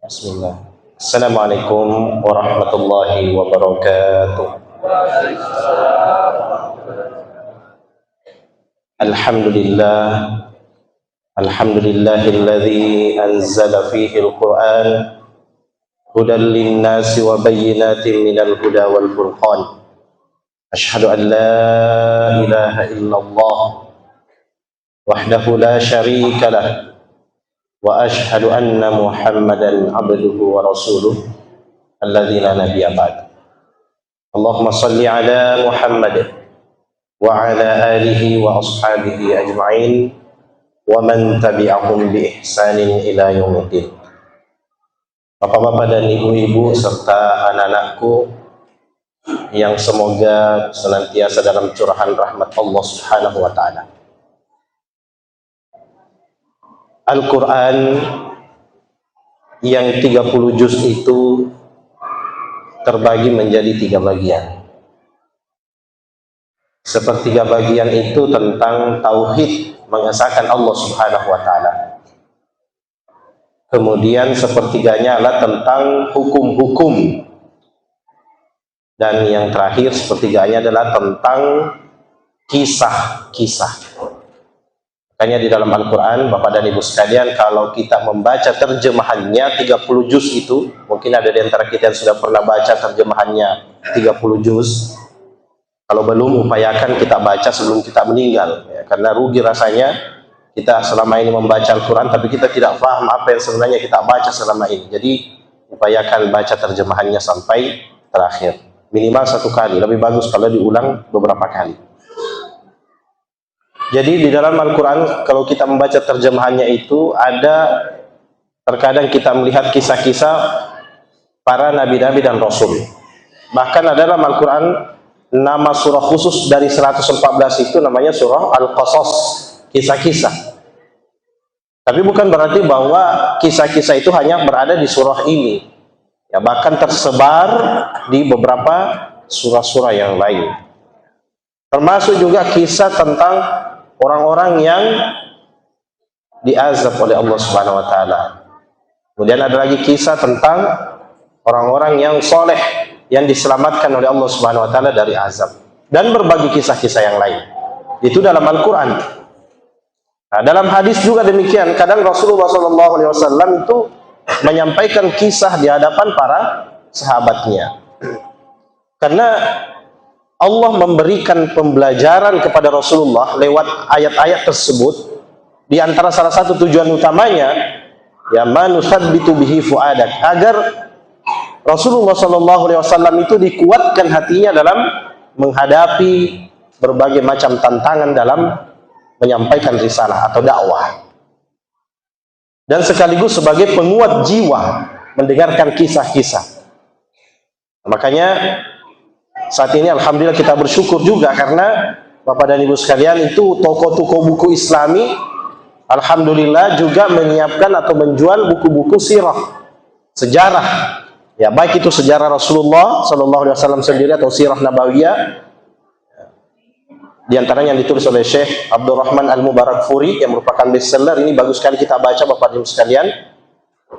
Bismillah. Assalamualaikum warahmatullahi wabarakatuh. Alhamdulillah. Alhamdulillahilladzi anzala fihi al-Qur'an hudan lin-nasi wa bayyinatin minal huda wal furqan. Asyhadu an la ilaha illallah wahdahu la syarika lah. Wa ashhadu anna Muhammadan abduhu wa rasuluh alladzi la nabiyya ba'd. Allahumma shalli ala Muhammad wa ala alihi wa ashabihi ajma'in wa man tabi'ahum bi ihsanin ila yaumiddin. Bapak-bapak dan ibu-ibu serta anak-anakku yang semoga senantiasa dalam curahan rahmat Allah Subhanahu wa taala. Al-Quran yang 30 juz itu terbagi menjadi 3 bagian. Sepertiga bagian itu tentang tauhid, mengesahkan Allah Subhanahu wa taala. Kemudian sepertiganya adalah tentang hukum-hukum. Dan yang terakhir sepertiganya adalah tentang kisah-kisah. Makanya di dalam Al-Quran, Bapak dan Ibu sekalian, kalau kita membaca terjemahannya 30 juz itu, mungkin ada di antara kita yang sudah pernah baca terjemahannya 30 juz. Kalau belum, upayakan kita baca sebelum kita meninggal, ya, karena rugi rasanya kita selama ini membaca Al-Quran tapi kita tidak paham apa yang sebenarnya kita baca selama ini. Jadi upayakan baca terjemahannya sampai terakhir, minimal 1 kali, lebih bagus kalau diulang beberapa kali. Jadi di dalam Al-Quran kalau kita membaca terjemahannya itu ada, terkadang kita melihat kisah-kisah para nabi-nabi dan rasul. Bahkan ada dalam Al-Quran nama surah khusus dari 114 itu namanya surah Al-Qasas, kisah-kisah. Tapi bukan berarti bahwa kisah-kisah itu hanya berada di surah ini, ya, bahkan tersebar di beberapa surah-surah yang lain. Termasuk juga kisah tentang orang-orang yang diazab oleh Allah Subhanahu wa taala. Kemudian ada lagi kisah tentang orang-orang yang soleh yang diselamatkan oleh Allah Subhanahu wa taala dari azab, dan berbagai kisah-kisah yang lain. Itu dalam Al-Qur'an. Nah, dalam hadis juga demikian. Kadang Rasulullah SAW itu menyampaikan kisah di hadapan para sahabatnya. Karena Allah memberikan pembelajaran kepada Rasulullah lewat ayat-ayat tersebut. Di antara salah satu tujuan utamanya, ya, manusabbitu bihi fuadak, agar Rasulullah SAW itu dikuatkan hatinya dalam menghadapi berbagai macam tantangan dalam menyampaikan risalah atau dakwah, dan sekaligus sebagai penguat jiwa mendengarkan kisah-kisah. Makanya saat ini alhamdulillah kita bersyukur juga karena Bapak dan Ibu sekalian itu toko-toko buku Islami alhamdulillah juga menyiapkan atau menjual buku-buku sirah, sejarah, ya, baik itu sejarah Rasulullah SAW sendiri atau sirah Nabawiyah. Di antaranya yang ditulis oleh Syekh Abdurrahman Al-Mubarakfuri yang merupakan bestseller. Ini bagus sekali kita baca Bapak dan Ibu sekalian.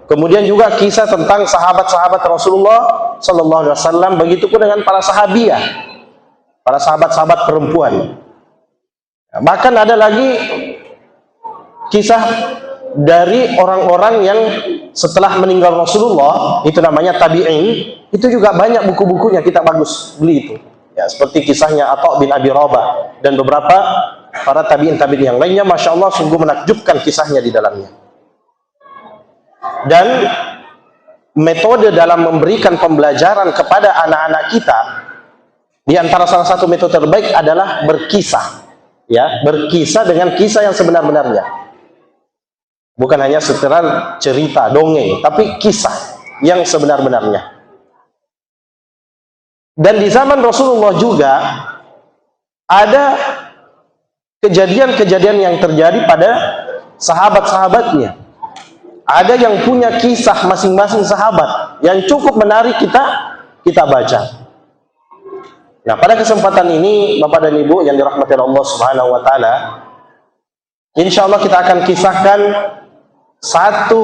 Kemudian juga kisah tentang sahabat-sahabat Rasulullah SAW, begitu pun dengan para sahabiah, para sahabat-sahabat perempuan. Bahkan ada lagi kisah dari orang-orang yang setelah meninggal Rasulullah, itu namanya tabi'in. Itu juga banyak buku-bukunya, kita bagus beli itu. Ya, seperti kisahnya Atha bin Abi Rabah dan beberapa para tabi'in yang lainnya. Masya Allah, sungguh menakjubkan kisahnya di dalamnya. Dan metode dalam memberikan pembelajaran kepada anak-anak kita, di antara salah satu metode terbaik adalah berkisah, ya, berkisah dengan kisah yang sebenar-benarnya, bukan hanya sekedar cerita dongeng, tapi kisah yang sebenar-benarnya. Dan di zaman Rasulullah juga ada kejadian-kejadian yang terjadi pada sahabat-sahabatnya. Ada yang punya kisah masing-masing sahabat yang cukup menarik kita baca. Nah, pada kesempatan ini Bapak dan Ibu yang dirahmati Allah Subhanahu wa taala, insya Allah kita akan kisahkan satu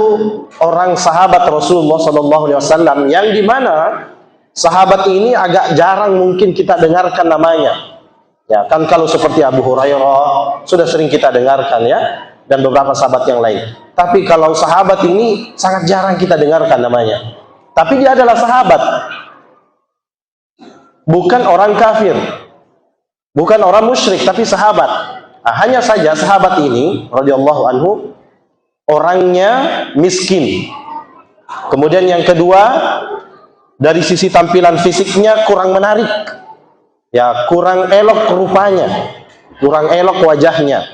orang sahabat Rasulullah SAW yang dimana sahabat ini agak jarang mungkin kita dengarkan namanya. Ya kan, kalau seperti Abu Hurairah sudah sering kita dengarkan ya, dan beberapa sahabat yang lain. Tapi kalau sahabat ini sangat jarang kita dengarkan namanya. Tapi dia adalah sahabat, bukan orang kafir, bukan orang musyrik, tapi sahabat. Nah, hanya saja sahabat ini radhiyallahu anhu orangnya miskin. Kemudian yang kedua, dari sisi tampilan fisiknya kurang menarik. Ya, kurang elok rupanya, kurang elok wajahnya.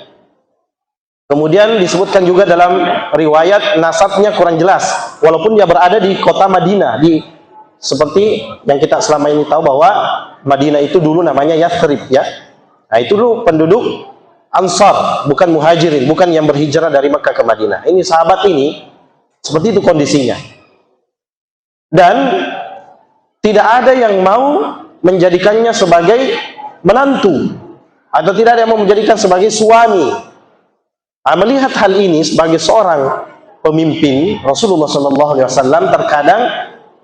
Kemudian disebutkan juga dalam riwayat nasabnya kurang jelas, walaupun dia berada di kota Madinah, seperti yang kita selama ini tahu bahwa Madinah itu dulu namanya Yathrib ya. Nah, itu dulu penduduk Ansar, bukan muhajirin, bukan yang berhijrah dari Mekah ke Madinah. Ini sahabat ini seperti itu kondisinya. Dan tidak ada yang mau menjadikannya sebagai menantu, atau tidak ada yang mau menjadikan sebagai suami. Melihat hal ini sebagai seorang pemimpin, Rasulullah SAW terkadang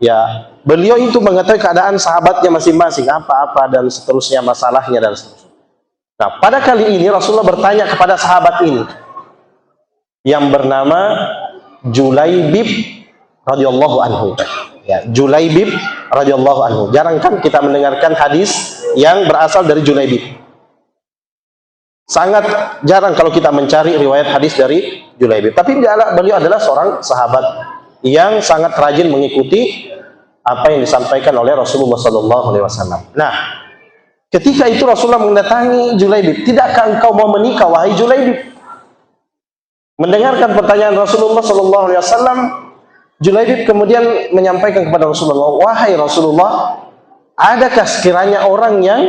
ya beliau itu mengetahui keadaan sahabatnya masing-masing, apa-apa dan seterusnya, masalahnya dan seterusnya. Nah, pada kali ini Rasulullah bertanya kepada sahabat ini yang bernama Julaibib radhiyallahu anhu. Ya, Julaibib radhiyallahu anhu. Jarang kan kita mendengarkan hadis yang berasal dari Julaibib. Sangat jarang kalau kita mencari riwayat hadis dari Julaibib. Tapi beliau adalah seorang sahabat yang sangat rajin mengikuti apa yang disampaikan oleh Rasulullah SAW. Nah, ketika itu Rasulullah mendatangi Julaibib. Tidakkah engkau mau menikah, wahai Julaibib? Mendengarkan pertanyaan Rasulullah SAW, Julaibib kemudian menyampaikan kepada Rasulullah, wahai Rasulullah, adakah sekiranya orang yang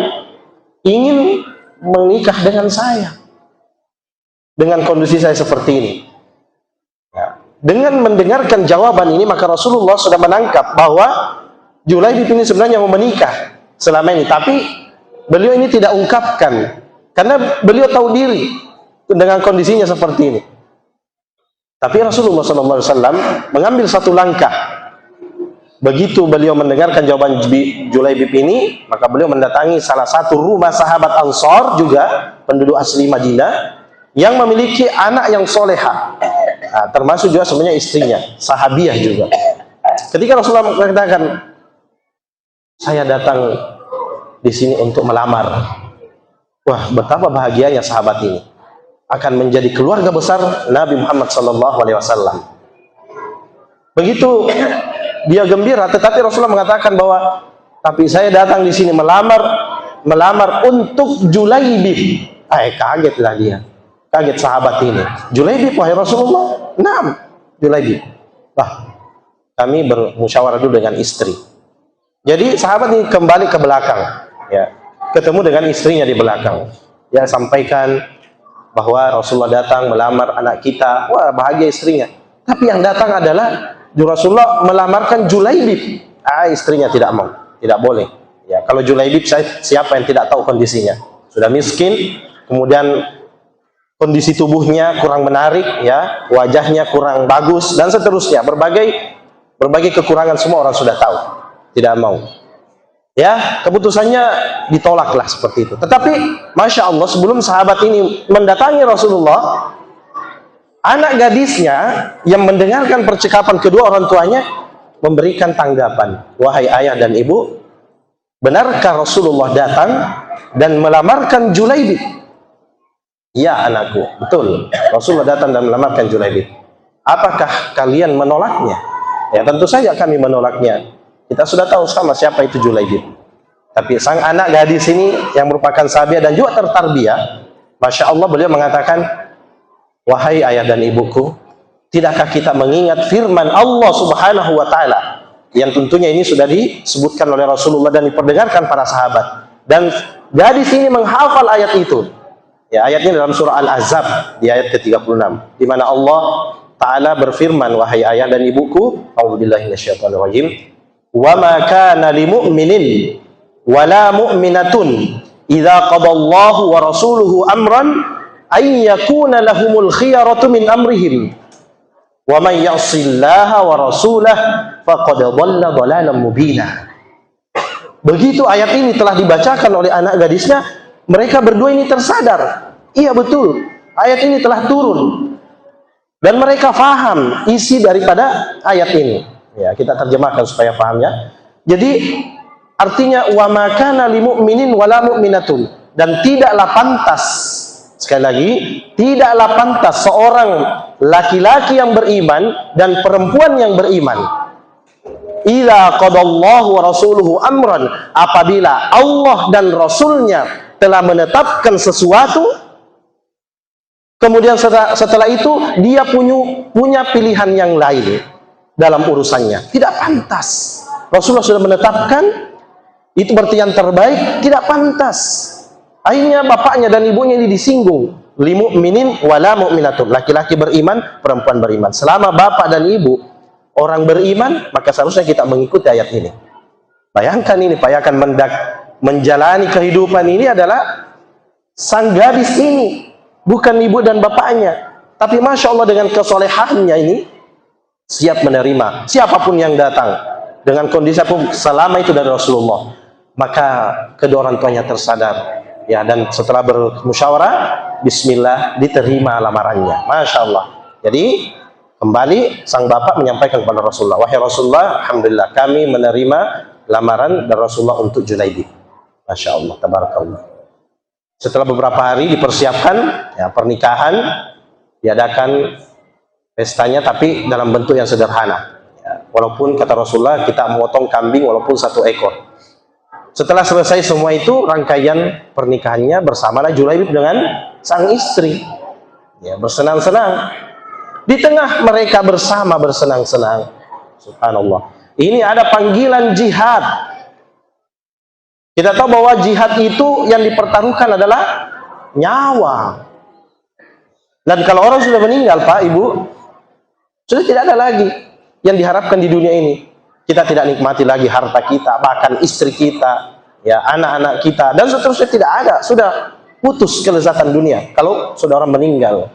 ingin menikah dengan saya dengan kondisi saya seperti ini? Ya. Dengan mendengarkan jawaban ini, maka Rasulullah sudah menangkap bahwa Julaibib ini sebenarnya mau menikah selama ini, tapi beliau ini tidak ungkapkan karena beliau tahu diri dengan kondisinya seperti ini. Tapi Rasulullah SAW mengambil satu langkah. Begitu beliau mendengarkan jawaban Julaibib ini, maka beliau mendatangi salah satu rumah sahabat Ansar juga penduduk asli Madinah yang memiliki anak yang soleha. Nah, termasuk juga sebenarnya istrinya, sahabiah juga. Ketika Rasulullah mengatakan, saya datang di sini untuk melamar. Wah, betapa bahagianya sahabat ini akan menjadi keluarga besar Nabi Muhammad SAW. Begitu dia gembira, tetapi Rasulullah mengatakan bahwa tapi saya datang di sini melamar untuk Julaibib. Kagetlah dia. Kaget sahabat ini. Julaibib, wahai Rasulullah? Naam, Julaibib. Kami bermusyawarah dulu dengan istri. Jadi sahabat ini kembali ke belakang, ya. Ketemu dengan istrinya di belakang. Ya, sampaikan bahwa Rasulullah datang melamar anak kita. Wah, bahagia istrinya. Tapi yang datang adalah Rasulullah melamarkan Julaibib. Istrinya tidak mau, tidak boleh. Ya, kalau Julaibib, siapa yang tidak tahu kondisinya? Sudah miskin, kemudian kondisi tubuhnya kurang menarik, ya, wajahnya kurang bagus dan seterusnya. Berbagai kekurangan semua orang sudah tahu. Tidak mau. Ya, keputusannya ditolaklah seperti itu. Tetapi Masya Allah, sebelum sahabat ini mendatangi Rasulullah, anak gadisnya yang mendengarkan percakapan kedua orang tuanya memberikan tanggapan. Wahai ayah dan ibu, benarkah Rasulullah datang dan melamarkan Julaibib? Ya anakku, betul. Rasulullah datang dan melamarkan Julaibib. Apakah kalian menolaknya? Ya, tentu saja kami menolaknya. Kita sudah tahu sama siapa itu Julaibib. Tapi sang anak gadis ini yang merupakan sahabiah dan juga tertarbiyah, Masya Allah, beliau mengatakan, wahai ayah dan ibuku, tidakkah kita mengingat firman Allah Subhanahu wa Ta'ala yang tentunya ini sudah disebutkan oleh Rasulullah dan diperdengarkan para sahabat, dan gadis ini menghafal ayat itu. Ya, ayatnya dalam surah Al-Ahzab di ayat ke-36, di mana Allah Ta'ala berfirman, wahai ayah dan ibuku, a'udzubillahi minasyaitonirrajim, wa ma kana limu'minin wala mu'minatun idza qadallahu wa rasuluhu amran ay yakuna lahumul khiyaratu min amrihim Wa may ya'sillaha wa rasulah faqad dhalla dhalalan mubina. Begitu ayat ini telah dibacakan oleh anak gadisnya, mereka berdua ini tersadar. Iya betul, ayat ini telah turun. Dan mereka faham isi daripada ayat ini. Ya, kita terjemahkan supaya paham ya. Jadi artinya wa ma kana lil mu'minin wala mu'minatun, dan tidaklah pantas, sekali lagi, tidaklah pantas seorang laki-laki yang beriman dan perempuan yang beriman, idza qadallahu wa rasuluhu amran, apabila Allah dan Rasulnya telah menetapkan sesuatu, kemudian setelah itu dia punya pilihan yang lain dalam urusannya. Tidak pantas. Rasulullah sudah menetapkan, itu berarti yang terbaik, tidak pantas. Akhirnya bapaknya dan ibunya ini disinggung. Lil mu'minin wala mu'minatun. Laki-laki beriman, perempuan beriman. Selama bapak dan ibu orang beriman, maka seharusnya kita mengikuti ayat ini. Bayangkan ini, bayangkan menjalani kehidupan ini adalah sang gadis ini. Bukan ibu dan bapaknya, tapi Masya Allah dengan kesolehannya ini siap menerima siapapun yang datang dengan kondisi apapun selama itu dari Rasulullah. Maka kedua orang tuanya tersadar ya, dan setelah bermusyawarah, bismillah, diterima lamarannya. Masya Allah. Jadi kembali sang bapak menyampaikan kepada Rasulullah, wahai Rasulullah, alhamdulillah kami menerima lamaran dari Rasulullah untuk Julaibib. Masya Allah, tabarakallah. Setelah beberapa hari dipersiapkan ya, pernikahan, diadakan pestanya, tapi dalam bentuk yang sederhana ya, walaupun kata Rasulullah kita memotong kambing walaupun 1 ekor. Setelah selesai semua itu, rangkaian pernikahannya bersamalah Julaibib dengan sang istri ya, bersenang-senang. Di tengah mereka bersama bersenang-senang, subhanallah, ini ada panggilan jihad. Kita tahu bahwa jihad itu yang dipertaruhkan adalah nyawa. Dan kalau orang sudah meninggal, Pak, Ibu, sudah tidak ada lagi yang diharapkan di dunia ini. Kita tidak nikmati lagi harta kita, bahkan istri kita, ya, anak-anak kita, dan seterusnya tidak ada. Sudah putus kelezatan dunia kalau sudah orang meninggal.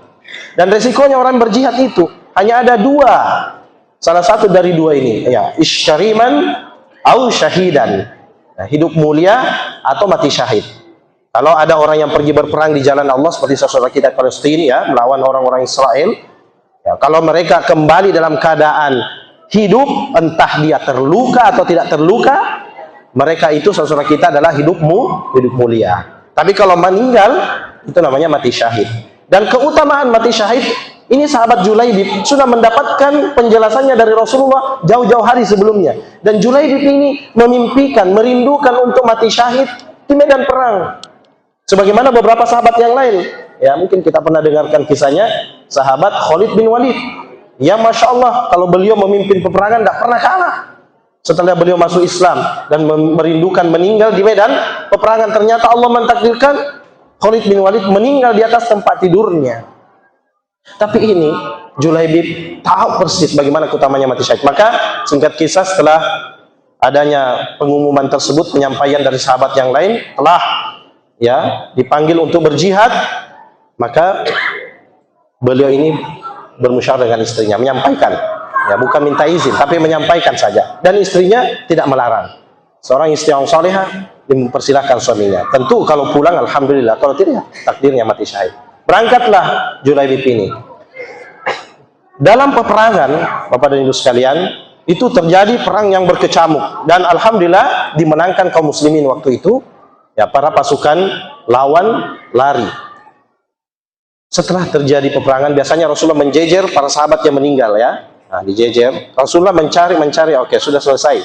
Dan resikonya orang berjihad itu hanya ada 2. Salah satu dari 2 ini, ya, isyariman au syahidan. Nah, hidup mulia atau mati syahid. Kalau ada orang yang pergi berperang di jalan Allah seperti saudara kita Palestina ya, melawan orang-orang Israel ya, kalau mereka kembali dalam keadaan hidup, entah dia terluka atau tidak terluka, mereka itu saudara kita adalah hidup mulia. Tapi kalau meninggal, itu namanya mati syahid. Dan keutamaan mati syahid ini sahabat Julaibib sudah mendapatkan penjelasannya dari Rasulullah jauh-jauh hari sebelumnya. Dan Julaibib ini memimpikan, merindukan untuk mati syahid di medan perang. Sebagaimana beberapa sahabat yang lain. Ya, mungkin kita pernah dengarkan kisahnya sahabat Khalid bin Walid. Ya, Masya Allah, kalau beliau memimpin peperangan tidak pernah kalah. Setelah beliau masuk Islam dan merindukan meninggal di medan peperangan, ternyata Allah mentakdirkan Khalid bin Walid meninggal di atas tempat tidurnya. Tapi ini Julaibib tahu persis bagaimana keutamanya mati syahid. Maka singkat kisah, setelah adanya pengumuman tersebut, penyampaian dari sahabat yang lain telah ya dipanggil untuk berjihad, maka beliau ini bermusyawarah dengan istrinya, menyampaikan ya, bukan minta izin tapi menyampaikan saja, dan istrinya tidak melarang. Seorang istri yang salehah mempersilahkan suaminya. Tentu kalau pulang alhamdulillah, kalau tidak takdirnya mati syahid. Berangkatlah Julaibib ini. Dalam peperangan, Bapak dan Ibu sekalian, itu terjadi perang yang berkecamuk, dan alhamdulillah dimenangkan kaum muslimin waktu itu. Ya, para pasukan lawan lari. Setelah terjadi peperangan, biasanya Rasulullah menjejer para sahabat yang meninggal ya. Nah, dijejer. Rasulullah mencari, oke, sudah selesai.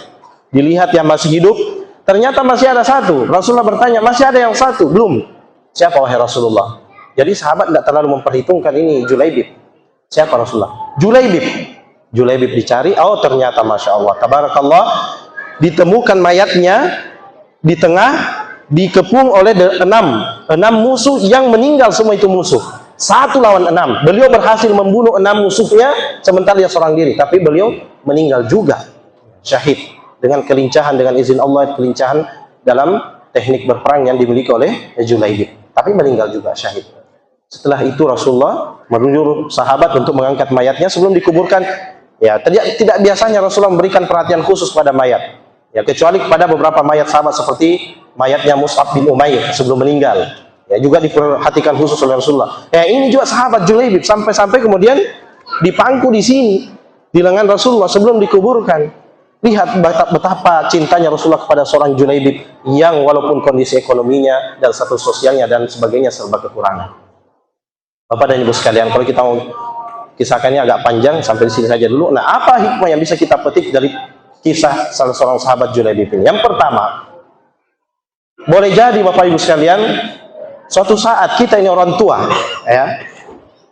Dilihat yang masih hidup, ternyata masih ada 1. Rasulullah bertanya, masih ada yang 1? Belum. Siapa wahai Rasulullah? Jadi sahabat tidak terlalu memperhitungkan ini Julaibib. Siapa Rasulullah? Julaibib. Julaibib dicari, oh ternyata Masya Allah, tabarakallah, ditemukan mayatnya di tengah, dikepung oleh 6 musuh yang meninggal semua itu musuh. 1 lawan 6. Beliau berhasil membunuh 6 musuhnya, sementara dia seorang diri. Tapi beliau meninggal juga. Syahid. Dengan kelincahan, dengan izin Allah, kelincahan dalam teknik berperang yang dimiliki oleh Julaibib. Tapi meninggal juga syahid. Setelah itu Rasulullah menyuruh sahabat untuk mengangkat mayatnya sebelum dikuburkan. Ya, tidak biasanya Rasulullah memberikan perhatian khusus pada mayat. Ya, kecuali kepada beberapa mayat sahabat seperti mayatnya Mus'ab bin Umair sebelum meninggal. Ya, juga diperhatikan khusus oleh Rasulullah. Ya, ini juga sahabat Julaibib sampai kemudian dipangku di sini di lengan Rasulullah sebelum dikuburkan. Lihat betapa cintanya Rasulullah kepada seorang Julaibib yang walaupun kondisi ekonominya dan status sosialnya dan sebagainya serba kekurangan. Bapak dan Ibu sekalian, kalau kita mau kisahkannya agak panjang, sampai di sini saja dulu. Nah, apa hikmah yang bisa kita petik dari kisah salah seorang sahabat Julaibib ini? Yang pertama, boleh jadi Bapak Ibu sekalian, suatu saat kita ini orang tua, ya,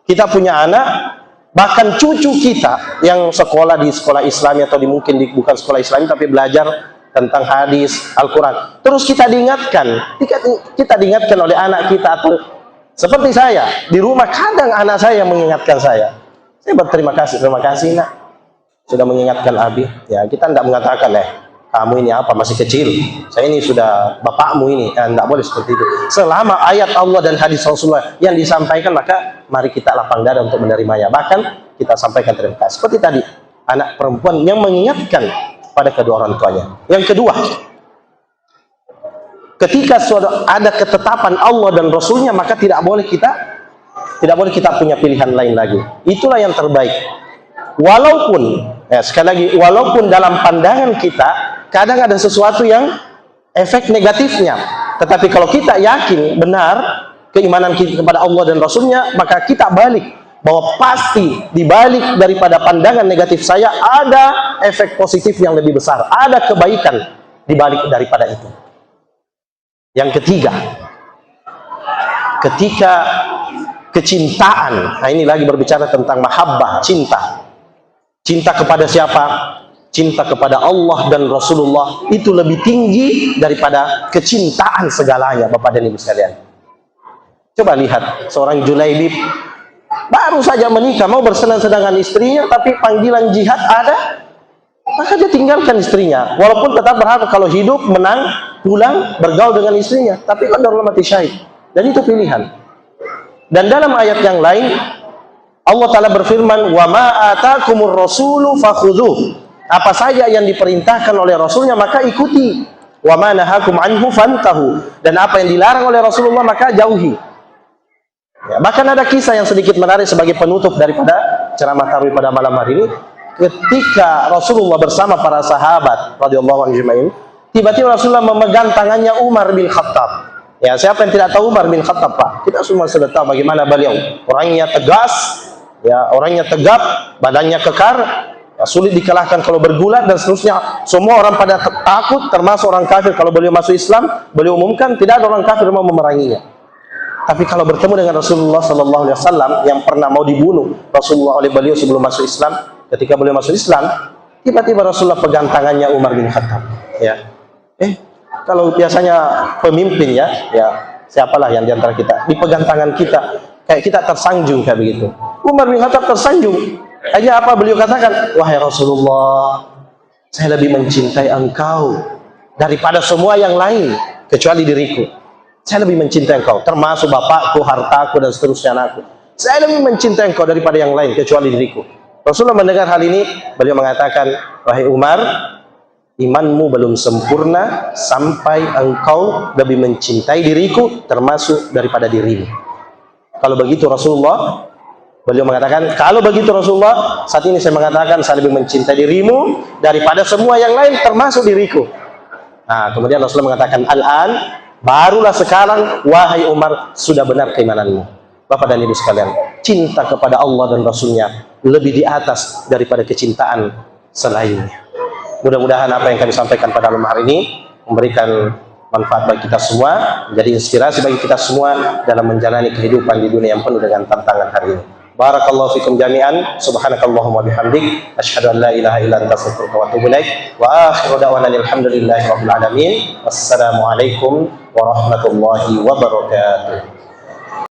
kita punya anak, bahkan cucu kita yang sekolah di sekolah Islami atau mungkin bukan sekolah Islami tapi belajar tentang hadis, Al-Quran. Terus kita diingatkan oleh anak kita, atau seperti saya di rumah, kadang anak saya yang mengingatkan saya berterima kasih nak sudah mengingatkan Abi. Ya, kita tidak mengatakan kamu ini apa, masih kecil, saya ini sudah bapakmu ini. Tidak boleh seperti itu. Selama ayat Allah dan hadis Rasulullah yang disampaikan, maka mari kita lapang dada untuk menerimanya. Bahkan kita sampaikan terima kasih. Seperti tadi, anak perempuan yang mengingatkan pada kedua orang tuanya. Yang kedua, ketika sudah ada ketetapan Allah dan Rasulnya, maka tidak boleh kita punya pilihan lain lagi. Itulah yang terbaik. Walaupun, sekali lagi, walaupun dalam pandangan kita kadang ada sesuatu yang efek negatifnya, tetapi kalau kita yakin benar keimanan kita kepada Allah dan Rasulnya, maka kita balik bahwa pasti dibalik daripada pandangan negatif saya ada efek positif yang lebih besar, ada kebaikan dibalik daripada itu. Yang ketiga, ketika kecintaan, nah ini lagi berbicara tentang mahabbah, cinta kepada siapa? Cinta kepada Allah dan Rasulullah itu lebih tinggi daripada kecintaan segalanya, Bapak dan Ibu sekalian. Coba lihat seorang Julaibib baru saja menikah, mau bersenang-senang dengan istrinya, tapi panggilan jihad ada, maka dia tinggalkan istrinya, walaupun tetap berharap kalau hidup menang, pulang bergaul dengan istrinya, tapi kan dalam mati syahid. Dan itu pilihan. Dan dalam ayat yang lain Allah Ta'ala berfirman, wa ma atakumur rasulu fakhudhuh. Apa saja yang diperintahkan oleh Rasulnya maka ikuti. Wa ma nahakum anhu fantahu. Dan apa yang dilarang oleh Rasulullah maka jauhi. Ya, bahkan ada kisah yang sedikit menarik sebagai penutup daripada ceramah tarawih pada malam hari ini. Ketika Rasulullah bersama para sahabat radhiyallahu anhum, tiba-tiba Rasulullah memegang tangannya Umar bin Khattab. Ya, siapa yang tidak tahu Umar bin Khattab, Pak? Kita semua sudah tahu bagaimana beliau. Orangnya tegas, ya, orangnya tegap, badannya kekar, ya, sulit dikalahkan kalau bergulat dan seterusnya. Semua orang pada takut, termasuk orang kafir. Kalau beliau masuk Islam, beliau umumkan tidak ada orang kafir mau memeranginya. Tapi kalau bertemu dengan Rasulullah sallallahu alaihi wasallam yang pernah mau dibunuh Rasulullah oleh beliau sebelum masuk Islam, ketika beliau masuk Islam, tiba-tiba Rasulullah pegang tangannya Umar bin Khattab. Ya, kalau biasanya pemimpin ya siapalah yang diantara kita dipegang tangan kita, kayak kita tersanjung kayak begitu. Umar bin Khattab tersanjung. Hanya apa beliau katakan? Wahai Rasulullah, saya lebih mencintai engkau daripada semua yang lain kecuali diriku. Saya lebih mencintai engkau, termasuk bapakku, hartaku dan seterusnya anakku. Saya lebih mencintai engkau daripada yang lain kecuali diriku. Rasulullah mendengar hal ini, beliau mengatakan, wahai Umar, imanmu belum sempurna sampai engkau lebih mencintai diriku termasuk daripada dirimu. Kalau begitu Rasulullah, beliau mengatakan, kalau begitu Rasulullah, saat ini saya mengatakan saya lebih mencintai dirimu daripada semua yang lain termasuk diriku. Nah, kemudian Rasulullah mengatakan, al-an, barulah sekarang wahai Umar sudah benar keimananmu. Bapak dan Ibu sekalian, cinta kepada Allah dan Rasulnya lebih di atas daripada kecintaan selainnya. Mudah-mudahan apa yang kami sampaikan pada malam hari ini memberikan manfaat bagi kita semua, menjadi inspirasi bagi kita semua dalam menjalani kehidupan di dunia yang penuh dengan tantangan hari ini. Barakallahu fikum jami'an, subhanakallahumma bihamdik, asyhadu an la ilaha illa anta astaghfiruka wa atubu ilaik, wa akhiru da'wana alhamdulillahi rabbil alamin. Wassalamualaikum warahmatullahi wabarakatuh.